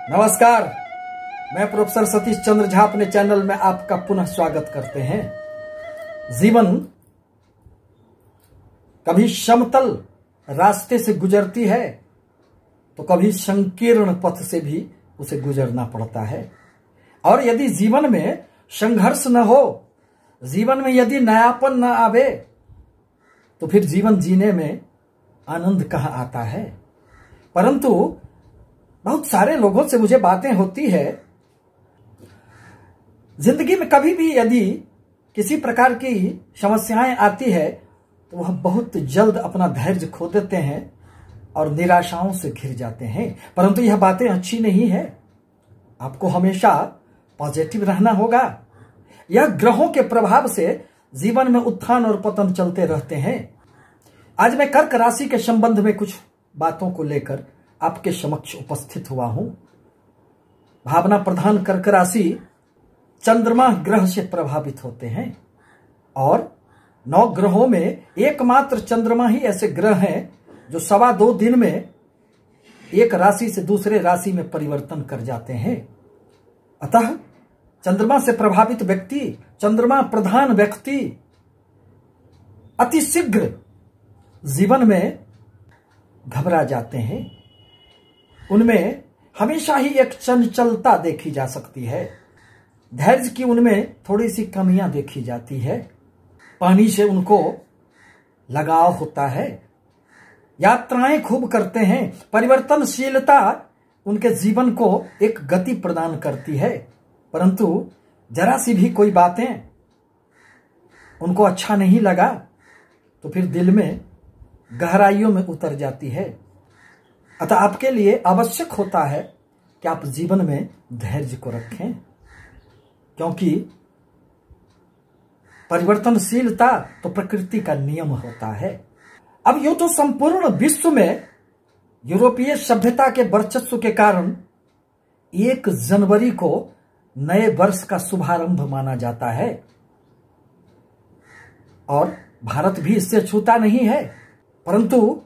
नमस्कार, मैं प्रोफेसर सतीश चंद्र झा अपने चैनल में आपका पुनः स्वागत करते हैं। जीवन कभी समतल रास्ते से गुजरती है तो कभी संकीर्ण पथ से भी उसे गुजरना पड़ता है। और यदि जीवन में संघर्ष न हो, जीवन में यदि नयापन न आवे, तो फिर जीवन जीने में आनंद कहाँ आता है। परंतु बहुत सारे लोगों से मुझे बातें होती है, जिंदगी में कभी भी यदि किसी प्रकार की समस्याएं आती है तो वह बहुत जल्द अपना धैर्य खो देते हैं और निराशाओं से घिर जाते हैं। परंतु यह बातें अच्छी नहीं है। आपको हमेशा पॉजिटिव रहना होगा। यह ग्रहों के प्रभाव से जीवन में उत्थान और पतन चलते रहते हैं। आज मैं कर्क राशि के संबंध में कुछ बातों को लेकर आपके समक्ष उपस्थित हुआ हूं। भावना प्रधान कर्क राशि चंद्रमा ग्रह से प्रभावित होते हैं और 9 ग्रहों में एकमात्र चंद्रमा ही ऐसे ग्रह हैं जो 2.25 दिन में एक राशि से दूसरे राशि में परिवर्तन कर जाते हैं। अतः चंद्रमा से प्रभावित व्यक्ति, चंद्रमा प्रधान व्यक्ति अतिशीघ्र जीवन में घबरा जाते हैं। उनमें हमेशा ही एक चंचलता देखी जा सकती है। धैर्य की उनमें थोड़ी सी कमियां देखी जाती है। पानी से उनको लगाव होता है। यात्राएं खूब करते हैं। परिवर्तनशीलता उनके जीवन को एक गति प्रदान करती है। परंतु जरा सी भी कोई बातें उनको अच्छा नहीं लगा तो फिर दिल में गहराइयों में उतर जाती है। अतः आपके लिए आवश्यक होता है कि आप जीवन में धैर्य को रखें, क्योंकि परिवर्तनशीलता तो प्रकृति का नियम होता है। अब यूं तो संपूर्ण विश्व में यूरोपीय सभ्यता के वर्चस्व के कारण 1 जनवरी को नए वर्ष का शुभारंभ माना जाता है और भारत भी इससे छूता नहीं है। परंतु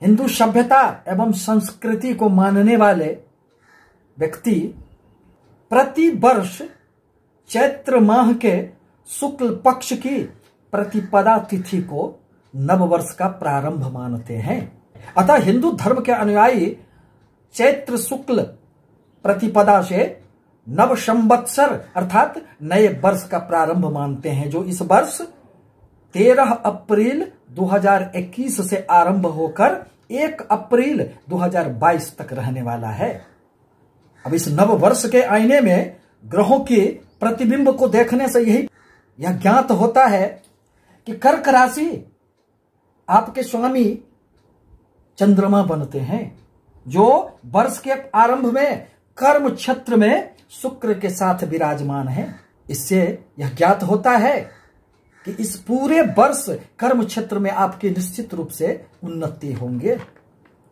हिंदू सभ्यता एवं संस्कृति को मानने वाले व्यक्ति प्रति वर्ष चैत्र माह के शुक्ल पक्ष की प्रतिपदा तिथि को नववर्ष का प्रारंभ मानते हैं। अतः हिंदू धर्म के अनुयायी चैत्र शुक्ल प्रतिपदा से नव संवत्सर अर्थात नए वर्ष का प्रारंभ मानते हैं, जो इस वर्ष 13 अप्रैल 2021 से आरंभ होकर 1 अप्रैल 2022 तक रहने वाला है। अब इस नव वर्ष के आईने में ग्रहों के प्रतिबिंब को देखने से यह ज्ञात होता है कि कर्क राशि आपके स्वामी चंद्रमा बनते हैं, जो वर्ष के आरंभ में कर्म क्षेत्र में शुक्र के साथ विराजमान है। इससे यह ज्ञात होता है कि इस पूरे वर्ष कर्म क्षेत्र में आपकी निश्चित रूप से उन्नति होंगे,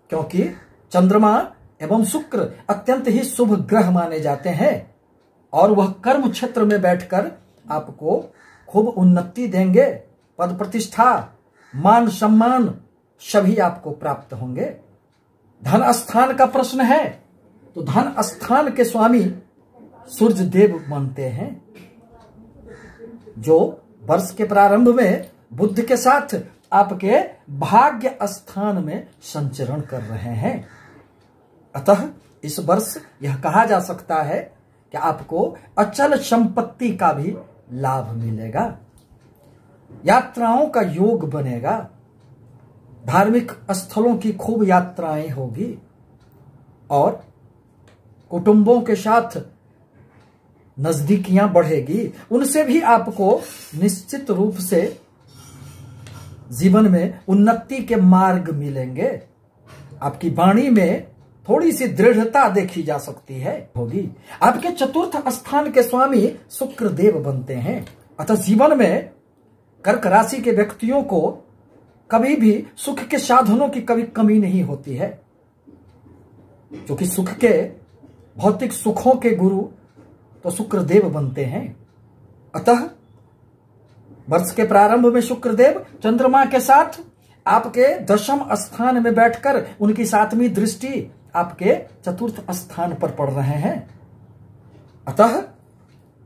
क्योंकि चंद्रमा एवं शुक्र अत्यंत ही शुभ ग्रह माने जाते हैं और वह कर्म क्षेत्र में बैठकर आपको खूब उन्नति देंगे। पद प्रतिष्ठा, मान सम्मान सभी आपको प्राप्त होंगे। धन स्थान का प्रश्न है तो धन स्थान के स्वामी सूर्य देव बनते हैं, जो वर्ष के प्रारंभ में बुध के साथ आपके भाग्य स्थान में संचरण कर रहे हैं। अतः इस वर्ष यह कहा जा सकता है कि आपको अचल संपत्ति का भी लाभ मिलेगा। यात्राओं का योग बनेगा। धार्मिक स्थलों की खूब यात्राएं होगी और कुटुंबों के साथ नजदीकियां बढ़ेगी। उनसे भी आपको निश्चित रूप से जीवन में उन्नति के मार्ग मिलेंगे। आपकी वाणी में थोड़ी सी दृढ़ता देखी जा सकती है होगी। आपके चतुर्थ स्थान के स्वामी शुक्र देव बनते हैं। अतः जीवन में कर्क राशि के व्यक्तियों को कभी भी सुख के साधनों की कभी कमी नहीं होती है, क्योंकि सुख के भौतिक सुखों के गुरु तो शुक्रदेव बनते हैं। अतः वर्ष के प्रारंभ में शुक्रदेव चंद्रमा के साथ आपके 10वें स्थान में बैठकर उनकी 7वीं दृष्टि आपके चतुर्थ स्थान पर पड़ रहे हैं। अतः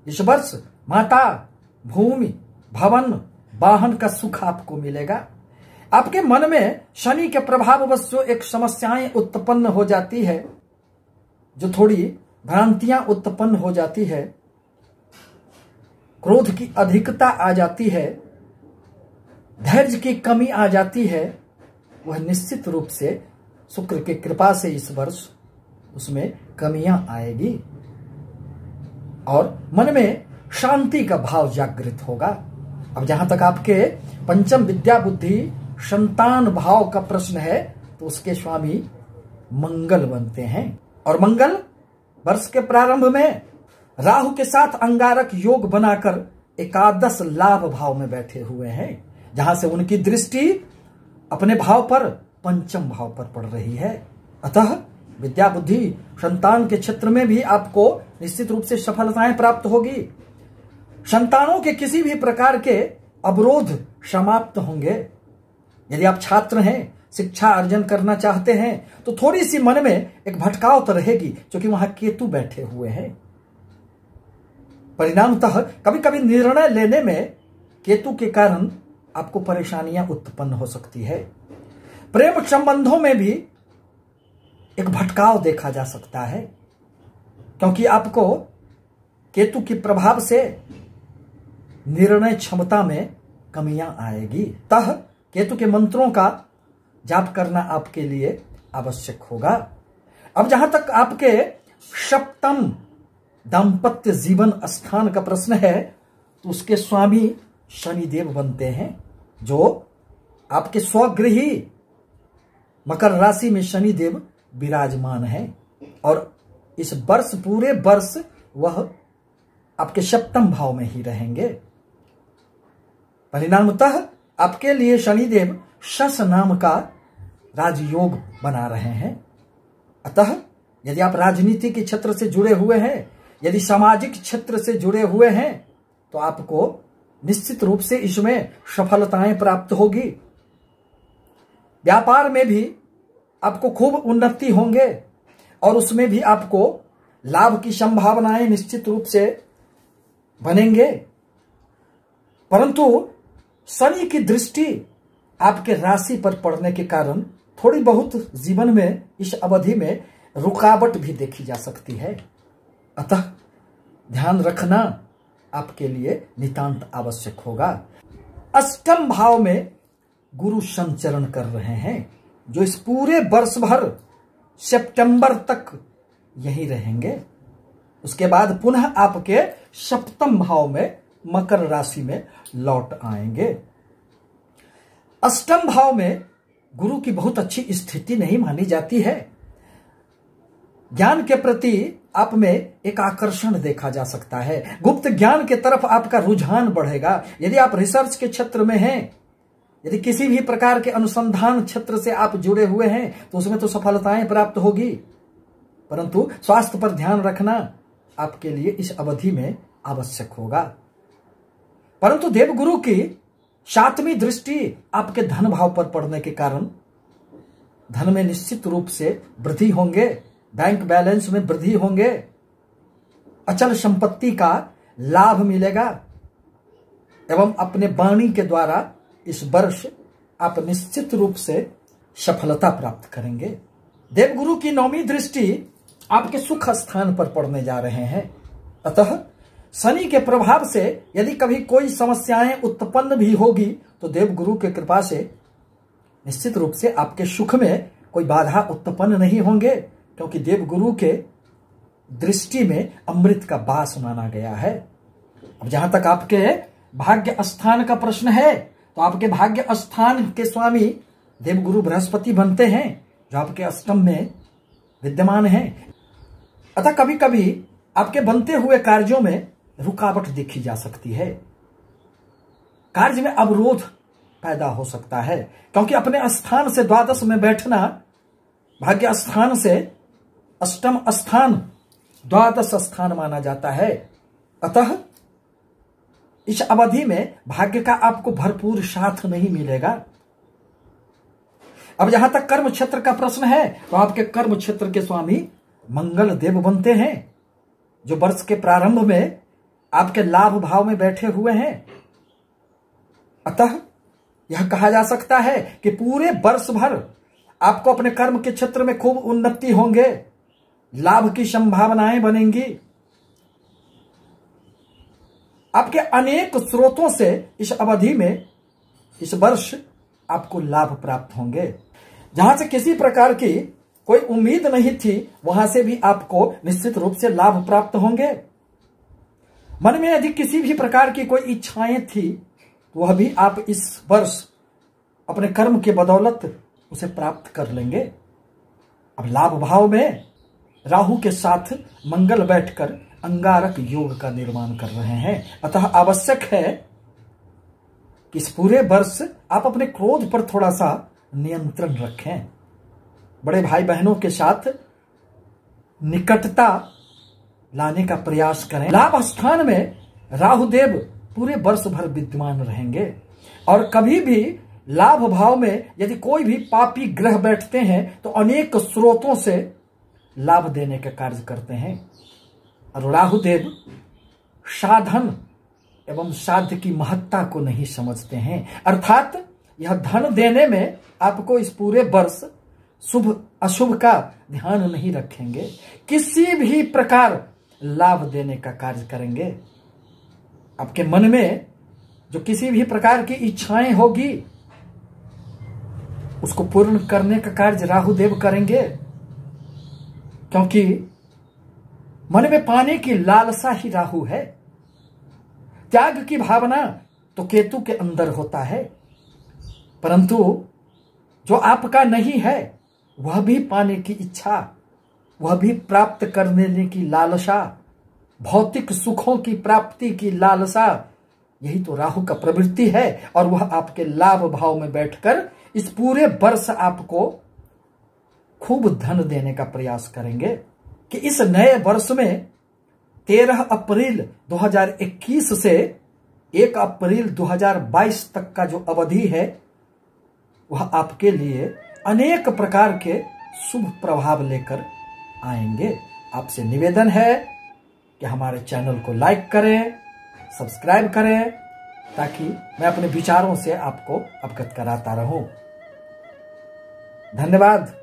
इस वर्ष माता, भूमि, भवन, वाहन का सुख आपको मिलेगा। आपके मन में शनि के प्रभाववश जो एक समस्याएं उत्पन्न हो जाती है, जो थोड़ी भ्रांतियां उत्पन्न हो जाती है, क्रोध की अधिकता आ जाती है, धैर्य की कमी आ जाती है, वह निश्चित रूप से शुक्र की कृपा से इस वर्ष उसमें कमियां आएगी और मन में शांति का भाव जागृत होगा। अब जहां तक आपके पंचम विद्या बुद्धि संतान भाव का प्रश्न है, तो उसके स्वामी मंगल बनते हैं और मंगल वर्ष के प्रारंभ में राहु के साथ अंगारक योग बनाकर एकादश लाभ भाव में बैठे हुए हैं, जहां से उनकी दृष्टि अपने भाव पर पंचम भाव पर पड़ रही है। अतः विद्या बुद्धि संतान के क्षेत्र में भी आपको निश्चित रूप से सफलताएं प्राप्त होगी। संतानों के किसी भी प्रकार के अवरोध समाप्त होंगे। यदि आप छात्र हैं, शिक्षा अर्जन करना चाहते हैं, तो थोड़ी सी मन में एक भटकाव तो रहेगी, क्योंकि वहां केतु बैठे हुए हैं। परिणामतः कभी कभी निर्णय लेने में केतु के कारण आपको परेशानियां उत्पन्न हो सकती है। प्रेम संबंधों में भी एक भटकाव देखा जा सकता है, क्योंकि आपको केतु के प्रभाव से निर्णय क्षमता में कमियां आएगी। तह केतु के मंत्रों का जाप करना आपके लिए आवश्यक होगा। अब जहां तक आपके सप्तम दाम्पत्य जीवन स्थान का प्रश्न है, तो उसके स्वामी शनिदेव बनते हैं, जो आपके स्वगृही मकर राशि में शनिदेव विराजमान है और इस वर्ष पूरे वर्ष वह आपके सप्तम भाव में ही रहेंगे। परिणामतः आपके लिए शनिदेव शश नाम का राजयोग बना रहे हैं। अतः यदि आप राजनीति के क्षेत्र से जुड़े हुए हैं, यदि सामाजिक क्षेत्र से जुड़े हुए हैं, तो आपको निश्चित रूप से इसमें सफलताएं प्राप्त होगी। व्यापार में भी आपको खूब उन्नति होंगे और उसमें भी आपको लाभ की संभावनाएं निश्चित रूप से बनेंगे। परंतु शनि की दृष्टि आपके राशि पर पड़ने के कारण थोड़ी बहुत जीवन में इस अवधि में रुकावट भी देखी जा सकती है। अतः ध्यान रखना आपके लिए नितांत आवश्यक होगा। अष्टम भाव में गुरु संचरण कर रहे हैं, जो इस पूरे वर्ष भर सितंबर तक यहीं रहेंगे। उसके बाद पुनः आपके सप्तम भाव में मकर राशि में लौट आएंगे। अष्टम भाव में गुरु की बहुत अच्छी स्थिति नहीं मानी जाती है। ज्ञान के प्रति आप में एक आकर्षण देखा जा सकता है। गुप्त ज्ञान के तरफ आपका रुझान बढ़ेगा। यदि आप रिसर्च के क्षेत्र में हैं, यदि किसी भी प्रकार के अनुसंधान क्षेत्र से आप जुड़े हुए हैं, तो उसमें तो सफलताएं प्राप्त होगी। परंतु स्वास्थ्य पर ध्यान रखना आपके लिए इस अवधि में आवश्यक होगा। परंतु देवगुरु की 7वीं दृष्टि आपके धन भाव पर पड़ने के कारण धन में निश्चित रूप से वृद्धि होंगे, बैंक बैलेंस में वृद्धि होंगे, अचल संपत्ति का लाभ मिलेगा एवं अपने वाणी के द्वारा इस वर्ष आप निश्चित रूप से सफलता प्राप्त करेंगे। देवगुरु की 9वीं दृष्टि आपके सुख स्थान पर पड़ने जा रहे हैं। अतः शनि के प्रभाव से यदि कभी कोई समस्याएं उत्पन्न भी होगी, तो देवगुरु के कृपा से निश्चित रूप से आपके सुख में कोई बाधा उत्पन्न नहीं होंगे, क्योंकि देवगुरु के दृष्टि में अमृत का वास माना गया है। अब जहां तक आपके भाग्य स्थान का प्रश्न है, तो आपके भाग्य स्थान के स्वामी देवगुरु बृहस्पति बनते हैं, जो आपके अष्टम में विद्यमान हैं। अतः कभी कभी आपके बनते हुए कार्यों में रुकावट देखी जा सकती है, कार्य में अवरोध पैदा हो सकता है, क्योंकि अपने स्थान से द्वादश में बैठना भाग्य स्थान से अष्टम स्थान द्वादश स्थान माना जाता है। अतः इस अवधि में भाग्य का आपको भरपूर साथ नहीं मिलेगा। अब जहां तक कर्म क्षेत्र का प्रश्न है, तो आपके कर्म क्षेत्र के स्वामी मंगल देव बनते हैं, जो वर्ष के प्रारंभ में आपके लाभ भाव में बैठे हुए हैं। अतः यह कहा जा सकता है कि पूरे वर्ष भर आपको अपने कर्म के क्षेत्र में खूब उन्नति होंगे, लाभ की संभावनाएं बनेंगी। आपके अनेक स्रोतों से इस अवधि में, इस वर्ष आपको लाभ प्राप्त होंगे। जहां से किसी प्रकार की कोई उम्मीद नहीं थी, वहां से भी आपको निश्चित रूप से लाभ प्राप्त होंगे। मन में यदि किसी भी प्रकार की कोई इच्छाएं थी, तो वह भी आप इस वर्ष अपने कर्म के बदौलत उसे प्राप्त कर लेंगे। अब लाभ भाव में राहु के साथ मंगल बैठकर अंगारक योग का निर्माण कर रहे हैं। अतः आवश्यक है कि इस पूरे वर्ष आप अपने क्रोध पर थोड़ा सा नियंत्रण रखें। बड़े भाई बहनों के साथ निकटता लाने का प्रयास करें। लाभ स्थान में राहुदेव पूरे वर्ष भर विद्यमान रहेंगे और कभी भी लाभ भाव में यदि कोई भी पापी ग्रह बैठते हैं तो अनेक स्रोतों से लाभ देने का कार्य करते हैं। और राहुदेव साधन एवं साध्य की महत्ता को नहीं समझते हैं, अर्थात यह धन देने में आपको इस पूरे वर्ष शुभ अशुभ का ध्यान नहीं रखेंगे, किसी भी प्रकार लाभ देने का कार्य करेंगे। आपके मन में जो किसी भी प्रकार की इच्छाएं होगी, उसको पूर्ण करने का कार्य राहुदेव करेंगे, क्योंकि मन में पाने की लालसा ही राहु है। त्याग की भावना तो केतु के अंदर होता है, परंतु जो आपका नहीं है वह भी पाने की इच्छा, वह भी प्राप्त करने की लालसा, भौतिक सुखों की प्राप्ति की लालसा, यही तो राहु का प्रवृत्ति है। और वह आपके लाभ भाव में बैठकर इस पूरे वर्ष आपको खूब धन देने का प्रयास करेंगे कि इस नए वर्ष में 13 अप्रैल 2021 से 1 अप्रैल 2022 तक का जो अवधि है, वह आपके लिए अनेक प्रकार के शुभ प्रभाव लेकर आएंगे। आपसे निवेदन है कि हमारे चैनल को लाइक करें, सब्सक्राइब करें, ताकि मैं अपने विचारों से आपको अवगत कराता रहूं। धन्यवाद।